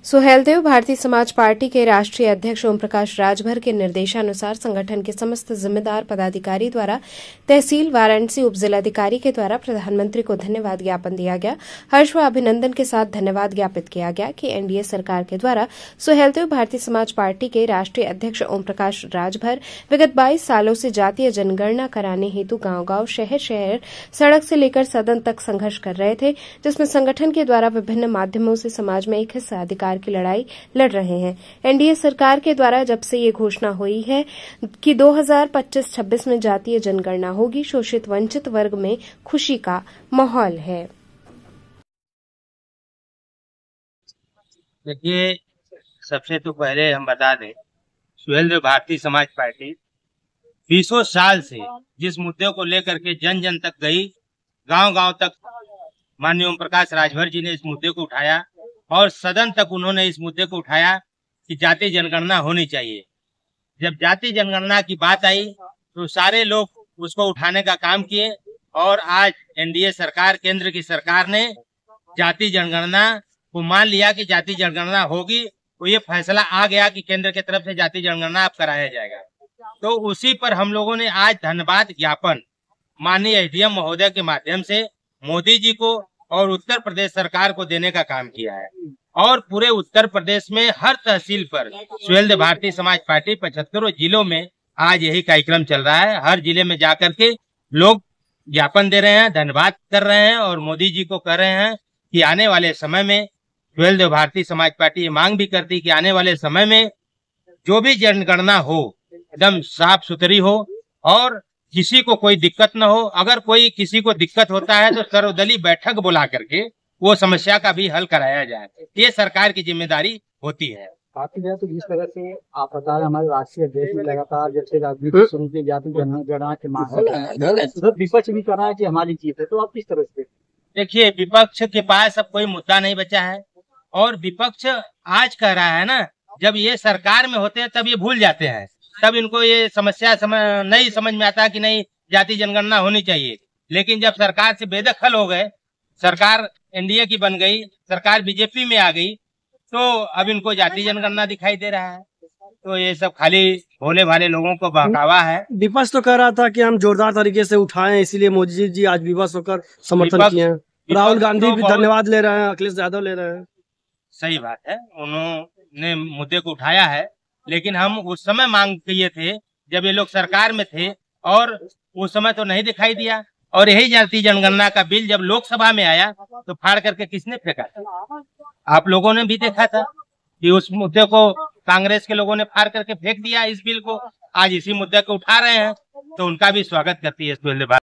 Suheldev Bharatiya Samaj party के राष्ट्रीय अध्यक्ष ओम प्रकाश राजभर के निर्देशानुसार संगठन के समस्त जिम्मेदार पदाधिकारी द्वारा तहसील वाराणसी उप जिलाधिकारी के द्वारा प्रधानमंत्री को धन्यवाद ज्ञापन दिया गया। हर्ष व अभिनंदन के साथ धन्यवाद ज्ञापित किया गया कि एनडीए सरकार के द्वारा सुहेलदेव भारतीय समाज पार्टी के राष्ट्रीय अध्यक्ष ओम प्रकाश राजभर विगत 22 सालों से जातीय जनगणना कराने हेतु गांव-गांव, शहर-शहर, सड़क से लेकर सदन तक संघर्ष कर रहे थे, जिसमें संगठन के द्वारा विभिन्न माध्यमों से समाज में एक हिस्सा अधिकार की लड़ाई लड़ रहे हैं। एनडीए सरकार के द्वारा जब से ये घोषणा हुई है कि 2025-26 में जातीय जनगणना होगी, शोषित वंचित वर्ग में खुशी का माहौल है। देखिए, सबसे तो पहले हम बता दें, सुहेलदेव भारतीय समाज पार्टी 20 साल से जिस मुद्दे को लेकर के जन जन तक गई, गांव-गांव तक माननीय ओम प्रकाश राजभर जी ने इस मुद्दे को उठाया और सदन तक उन्होंने इस मुद्दे को उठाया कि जातीय जनगणना होनी चाहिए। जब जातीय जनगणना की बात आई तो सारे लोग उसको उठाने का काम किए और आज एनडीए सरकार, केंद्र की सरकार ने जातीय जनगणना को मान लिया कि जातीय जनगणना होगी। तो ये फैसला आ गया कि केंद्र की तरफ से जातीय जनगणना अब कराया जाएगा। तो उसी पर हम लोगों ने आज धन्यवाद ज्ञापन माननीय एसडीएम महोदय के माध्यम से मोदी जी को और उत्तर प्रदेश सरकार को देने का काम किया है। और पूरे उत्तर प्रदेश में हर तहसील पर सुहेलदेव भारतीय समाज पार्टी 75 जिलों में आज यही कार्यक्रम चल रहा है। हर जिले में जाकर के लोग ज्ञापन दे रहे हैं, धन्यवाद कर रहे हैं और मोदी जी को कह रहे हैं कि आने वाले समय में सुहेलदेव भारतीय समाज पार्टी ये मांग भी करती कि आने वाले समय में जो भी जनगणना हो एकदम साफ सुथरी हो और किसी को कोई दिक्कत न हो। अगर कोई किसी को दिक्कत होता है तो सर्वदलीय बैठक बुला करके वो समस्या का भी हल कराया जाए। ये सरकार की जिम्मेदारी होती है। काफी तो जिस तरह से आप बता रहे हमारे राष्ट्रीय अध्यक्ष में लगातार जब से राजनीति शुरू की जाती जनगणना के मामले विपक्ष भी कर रहा है कि हमारी जीत है, तो आप किस तरह से देखिए, विपक्ष के पास अब कोई मुद्दा नहीं बचा है और विपक्ष आज कह रहा है ना, जब ये सरकार में होते हैं तब ये भूल जाते हैं, तब इनको ये समस्या नहीं समझ में आता कि नहीं जातीय जनगणना होनी चाहिए। लेकिन जब सरकार से बेदखल हो गए, सरकार एनडीए की बन गई, सरकार बीजेपी में आ गई, तो अब इनको जातीय जनगणना दिखाई दे रहा है। तो ये सब खाली भोले भाले लोगों को बहकावा है। विपक्ष तो कह रहा था कि हम जोरदार तरीके से उठाएं, इसीलिए मोदी जी आज विवश होकर समर्थन किए हैं। राहुल गांधी भी धन्यवाद ले रहे हैं, अखिलेश यादव ले रहे हैं। सही बात है, उन्होंने मुद्दे को उठाया है, लेकिन हम उस समय मांग किए थे जब ये लोग सरकार में थे और उस समय तो नहीं दिखाई दिया। और यही जातीय जनगणना का बिल जब लोकसभा में आया तो फाड़ करके किसने फेंका था? आप लोगों ने भी देखा था कि उस मुद्दे को कांग्रेस के लोगों ने फाड़ करके फेंक दिया। इस बिल को आज इसी मुद्दे को उठा रहे हैं, तो उनका भी स्वागत करती है।